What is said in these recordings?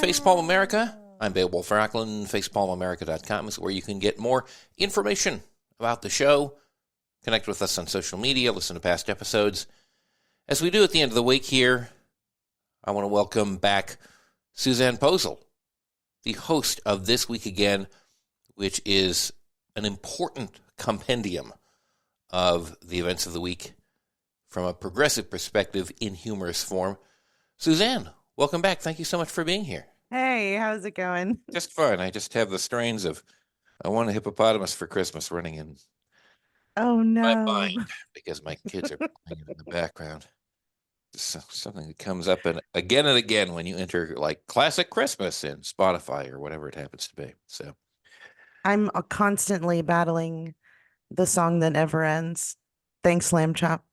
Facepalm America. I'm Beowulf Racklin. FacepalmAmerica.com is where you can get more information about the show. Connect with us on social media, listen to past episodes. As we do at the end of the week here, I want to welcome back Susanne Posel, the host of This Week Again, which is an important compendium of the events of the week from a progressive perspective in humorous form. Susanne, welcome back. Thank you so much for being here. Hey, how's it going? Just fine. I just have the strains of I Want a Hippopotamus for Christmas running in Oh my no. mind because my kids are playing it in the background. Something that comes up and again when you enter like classic Christmas in Spotify or whatever it happens to be. So I'm constantly battling the song that never ends. Thanks, Lamb Chop.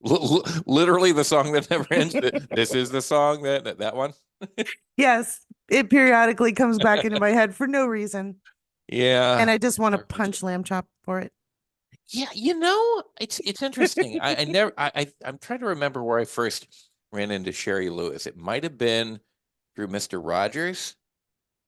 literally the song that never ends. This is the song that one. Yes, it periodically comes back into my head for no reason. Yeah. And I just want to punch Lamb Chop for it. Yeah, it's interesting. I'm trying to remember where I first ran into Sherry Lewis. It might have been through Mr. Rogers.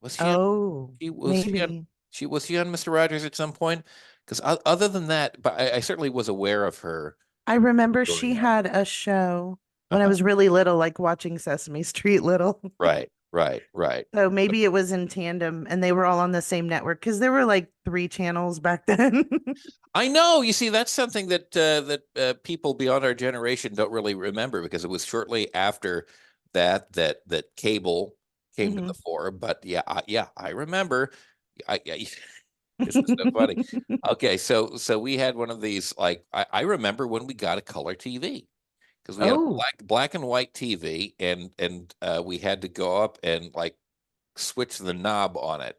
Was she? Oh, maybe. Was she on Mr. Rogers at some point? Because other than that, but I certainly was aware of her. I remember she had a show when I was really little, like watching Sesame Street little. Right. So maybe it was in tandem and they were all on the same network because there were like 3 channels back then. I know. You see, that's something that people beyond our generation don't really remember because it was shortly after that cable came to the fore. But I remember. This is so funny. Okay, so we had one of these. Like I remember when we got a color TV because we had a black and white TV, and we had to go up and like switch the knob on it.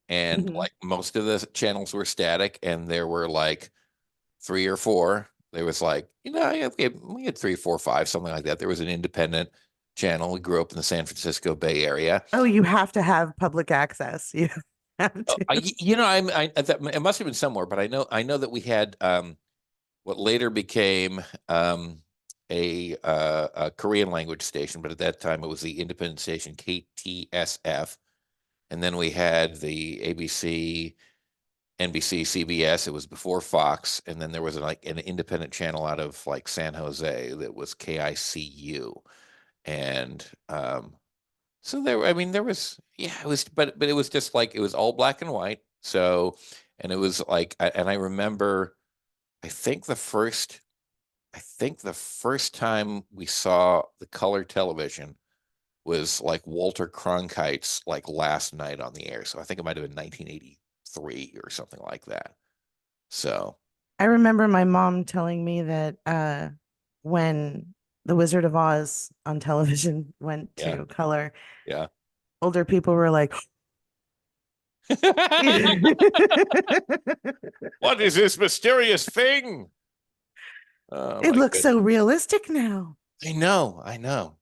And like most of the channels were static, and there were like 3 or 4. There was like, we had 3, 4, 5, something like that. There was an independent channel. We grew up in the San Francisco Bay Area. Oh, you have to have public access. You have to. It must have been somewhere, but I know that we had what later became a Korean language station, but at that time it was the independent station KTSF. And then we had the ABC, NBC, CBS. It was before Fox. And then there was an independent channel out of like San Jose that was KICU. And so there was, it was, but it was just like, it was all black and white. So, and it was like, and I remember, I think the first time we saw the color television was like Walter Cronkite's like last night on the air. So I think it might have been 1983 or something like that. So I remember my mom telling me that when The Wizard of Oz on television went to color, older people were like, what is this mysterious thing? It looks so realistic now. I know.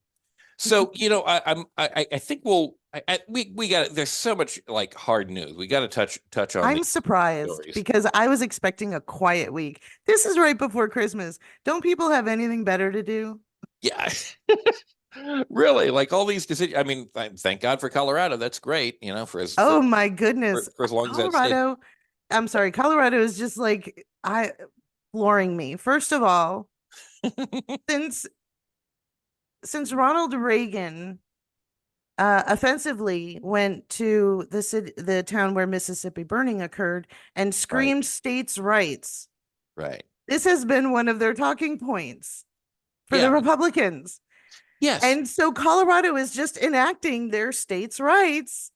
So, I think we got there's so much like hard news. We got to touch on. I'm surprised because I was expecting a quiet week. This is right before Christmas. Don't people have anything better to do? Yeah. Really, like all these decisions. I mean, thank God for Colorado. That's great, for as my goodness, for as long as Colorado. I'm sorry, Colorado is just like flooring me. First of all, since Ronald Reagan offensively went to the town where Mississippi burning occurred and screamed states' rights. Right. This has been one of their talking points for the Republicans. Yes. And so Colorado is just enacting their states' rights.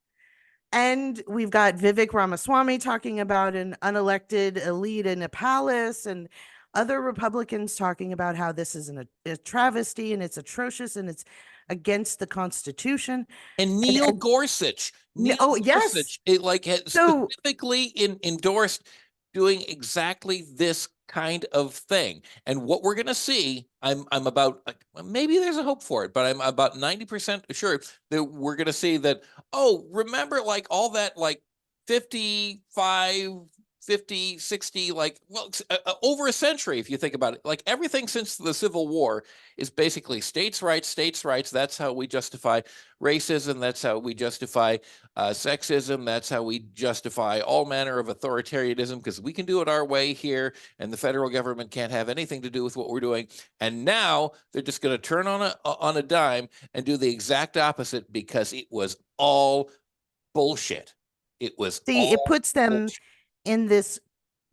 And we've got Vivek Ramaswamy talking about an unelected elite in a palace, and other Republicans talking about how this is a travesty and it's atrocious and it's against the Constitution. And Neil Gorsuch. Yes. It had specifically endorsed doing exactly this kind of thing. And what we're going to see, I'm about, maybe there's a hope for it, but I'm about 90% sure that we're going to see that, remember like all that like 55 50, 60, over a century, if you think about it. Like everything since the Civil War is basically states' rights, states' rights. That's how we justify racism. That's how we justify sexism. That's how we justify all manner of authoritarianism, because we can do it our way here, and the federal government can't have anything to do with what we're doing. And now they're just going to turn on a dime and do the exact opposite, because it was all bullshit. It was See, it all puts them bullshit. in this,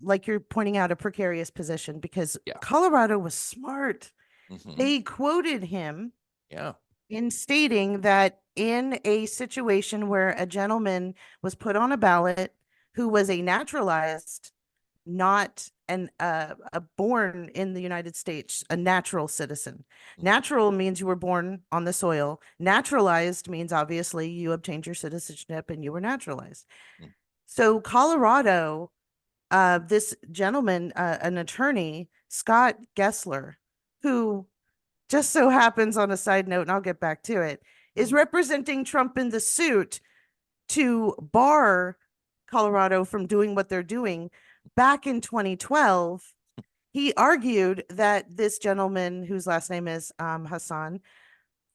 like you're pointing out, a precarious position because Yeah. Colorado was smart. Mm-hmm. They quoted him Yeah. in stating that in a situation where a gentleman was put on a ballot who was a naturalized, not a born in the United States, a natural citizen. Natural means you were born on the soil. Naturalized means obviously you obtained your citizenship and you were naturalized. Mm-hmm. So Colorado, this gentleman, an attorney, Scott Gessler, who just so happens, on a side note, and I'll get back to it, is representing Trump in the suit to bar Colorado from doing what they're doing. Back in 2012, he argued that this gentleman, whose last name is Hassan,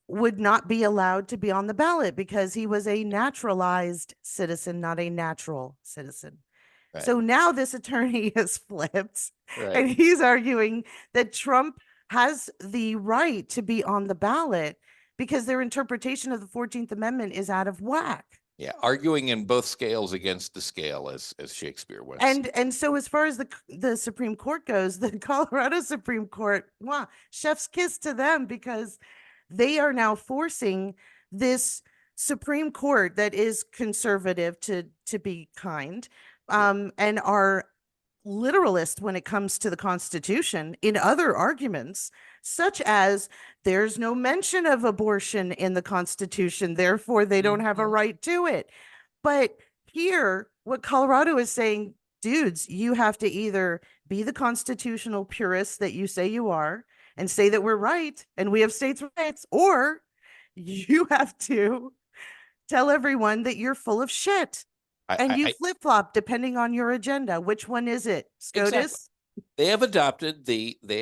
would not be allowed to be on the ballot because he was a naturalized citizen, not a natural citizen. Right. So now this attorney has flipped Right. and he's arguing that Trump has the right to be on the ballot because their interpretation of the 14th Amendment is out of whack. Yeah. Arguing in both scales against the scale, as Shakespeare once said. And so as far as the Supreme Court goes, the Colorado Supreme Court, wow, chef's kiss to them, because they are now forcing this Supreme Court that is conservative, to be kind, and are literalist when it comes to the Constitution in other arguments, such as there's no mention of abortion in the Constitution, therefore they don't have a Mhm. right to it. But here, what Colorado is saying, dudes, you have to either be the constitutional purists that you say you are and say that we're right and we have states' rights, or you have to tell everyone that you're full of shit and you I flip flop depending on your agenda. Which one is it? exactly. SCOTUS? They have adopted the they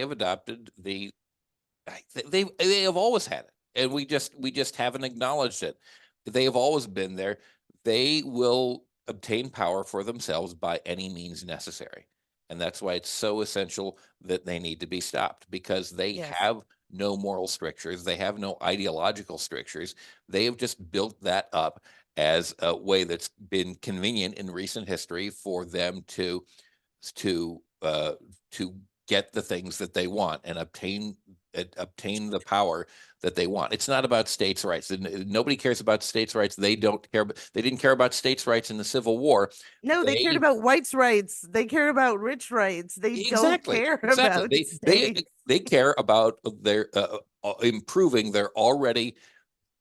have always had it, and we just haven't acknowledged it. They have always been there. They will obtain power for themselves by any means necessary, and that's why it's so essential that they need to be stopped, because they Yes. have no moral strictures, they have no ideological strictures. They have just built that up as a way that's been convenient in recent history for them to uh, to get the things that they want and obtain the power that they want. It's not about states' rights. Nobody cares about states' rights. They don't care. They didn't care about states' rights in the Civil War. No, they cared They about whites' rights. They cared about rich rights. They don't care exactly. about They states. they care about their improving their already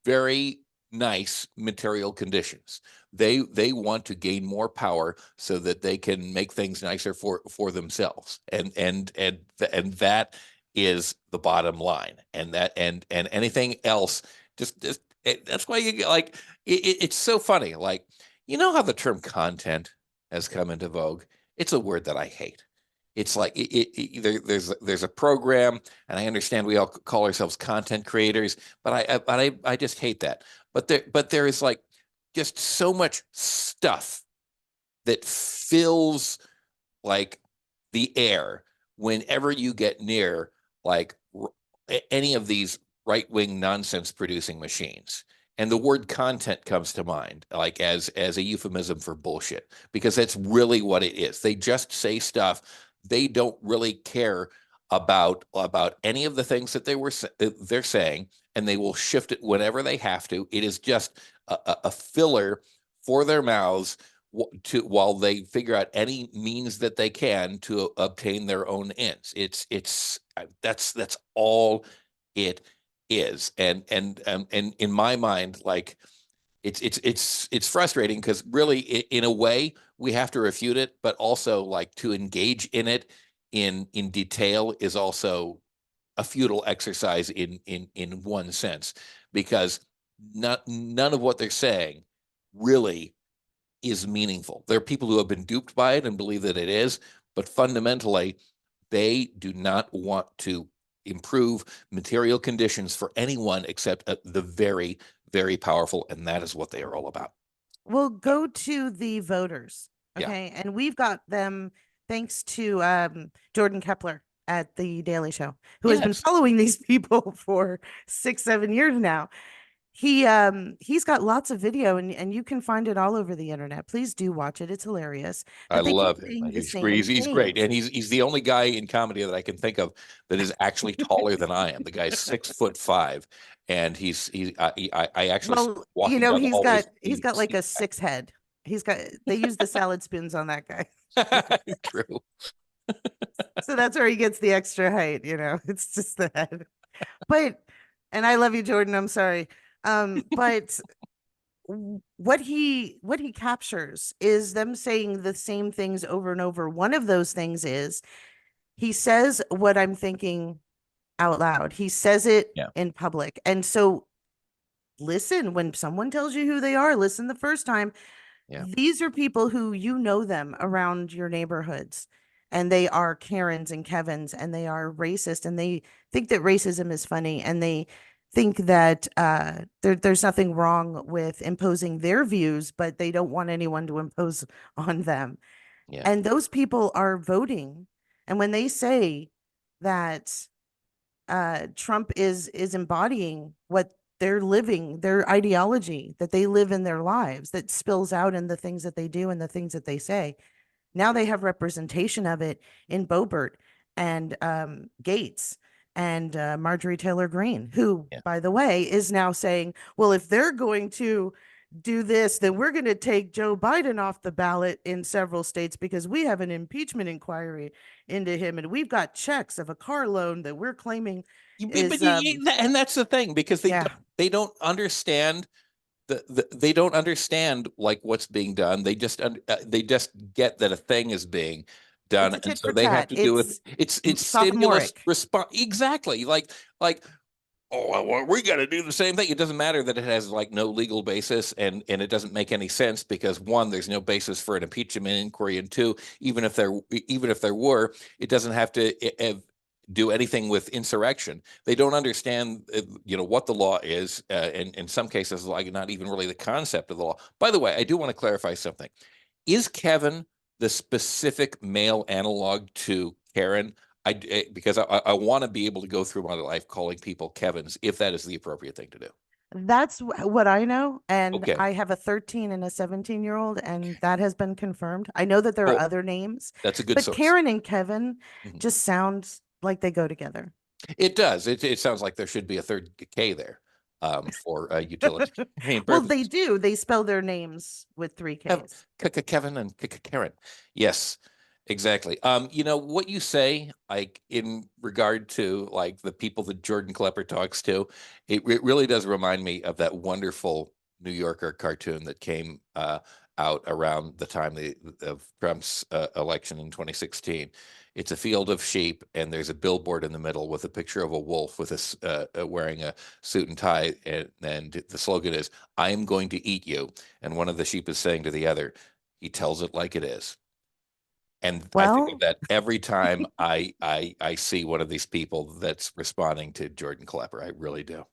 very nice material conditions. They want to gain more power so that they can make things nicer for themselves. And that is the bottom line. And anything else, that's why you get like it's so funny. Like, you know how the term content has come into vogue? It's a word that I hate. It's like there's a program, and I understand we all call ourselves content creators, but I just hate that. But there is like just so much stuff that fills like the air whenever you get near like any of these right-wing nonsense producing machines. And the word content comes to mind, like as a euphemism for bullshit, because that's really what it is. They just say stuff. They don't really care about any of the things that they're saying, and they will shift it whenever they have to. It is just a filler for their mouths while they figure out any means that they can to obtain their own ends. That's all it is. And in my mind, like it's frustrating, because really in a way we have to refute it, but also like to engage in it in detail is also a futile exercise in one sense, because none of what they're saying really is meaningful. There are people who have been duped by it and believe that it is, but fundamentally, they do not want to improve material conditions for anyone except the very, very powerful, and that is what they are all about. We'll So, go to the voters. yeah. Okay. And we've got them thanks to Jordan Kepler at the Daily Show, who has been Yes, following these people for 6, 7 years now. He's got lots of video, and you can find it all over the internet. Please do watch it. It's hilarious. I But they keep love him. saying the He's same he's great, things. and he's the only guy in comedy that I can think of that is actually taller than I am. The guy's 6'5", and I actually see him Well, walking down the hallways. he's got like a six head. He's got they use the salad spoons on that guy. True. So that's where he gets the extra height. It's just the head. But and I love you, Jordan. I'm sorry. But what he captures is them saying the same things over and over. One of those things is he says what I'm thinking out loud. He says it Yeah, in public. And so listen when someone tells you who they are, listen the first time. yeah, These are people who you know them around your neighborhoods, and they are Karens and Kevins, and they are racist, and they think that racism is funny, and they think that there's nothing wrong with imposing their views, but they don't want anyone to impose on them. yeah, And those people are voting. And when they say that Trump is embodying what they're living, their ideology that they live in their lives, that spills out in the things that they do and the things that they say. Now they have representation of it in Boebert and Gates and Marjorie Taylor Greene, who, yeah. by the way, is now saying, well, if they're going to do this, then we're going to take Joe Biden off the ballot in several states because we have an impeachment inquiry into him, and we've got checks of a car loan that we're claiming But is and that's the thing because yeah. they don't understand they don't understand like what's being done. They just get that a thing is being It's done, a and tit so for they have tat. to do it. It's It's stimulus sophomoric. response exactly like oh well, we got to do the same thing. It doesn't matter that it has like no legal basis and it doesn't make any sense because one, there's no basis for an impeachment inquiry, and two, even if there were, it doesn't have to do anything with insurrection. They don't understand, what the law is, and in some cases, like not even really the concept of the law. By the way, I do want to clarify something. Is Kevin the specific male analog to Karen? Because I want to be able to go through my life calling people Kevins if that is the appropriate thing to do. That's what I know. And Okay. I have a 13 and a 17-year-old, and that has been confirmed. I know that there are Oh, other names, that's a good but source. Karen and Kevin Mhm. just sounds like they go together. It does. It sounds like there should be a third K there for utilitarian Well, they purposes. do. They spell their names with three Ks. Kevin and Karen. Yes, exactly. What you say, like in regard to like the people that Jordan Klepper talks to, it really does remind me of that wonderful New Yorker cartoon that came out around the time of Trump's election in 2016. It's a field of sheep, and there's a billboard in the middle with a picture of a wolf with wearing a suit and tie, and the slogan is "I am going to eat you." And one of the sheep is saying to the other, he tells it like it is. And I think of Well, that every time I see one of these people that's responding to Jordan Klepper. I really do.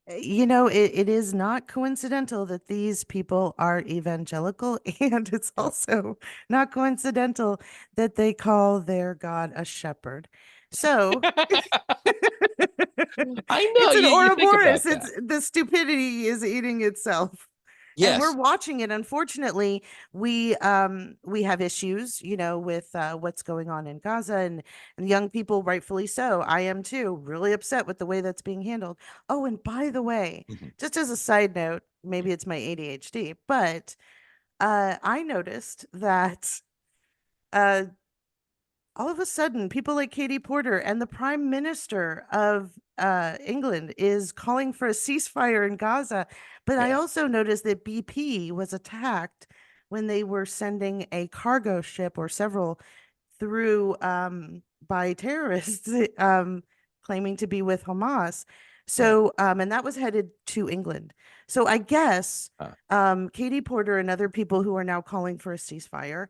it is not coincidental that these people are evangelical, and it's Yeah. also not coincidental that they call their God a shepherd. So I know it's an you think about Ouroboros. that. It's the stupidity is eating itself. And we're Yes. watching it. Unfortunately, we have issues, with what's going on in Gaza, and young people, rightfully so. I am too, really upset with the way that's being handled. Oh, and by the way, Mhm. just as a side note, maybe it's my ADHD, but I noticed that uh all of a sudden people like Katie Porter and the Prime Minister of England is calling for a ceasefire in Gaza. But I Yeah. also noticed that BP was attacked when they were sending a cargo ship or several through by terrorists claiming to be with Hamas. Right. So, and that was headed to England. So I guess Uh, Katie Porter and other people who are now calling for a ceasefire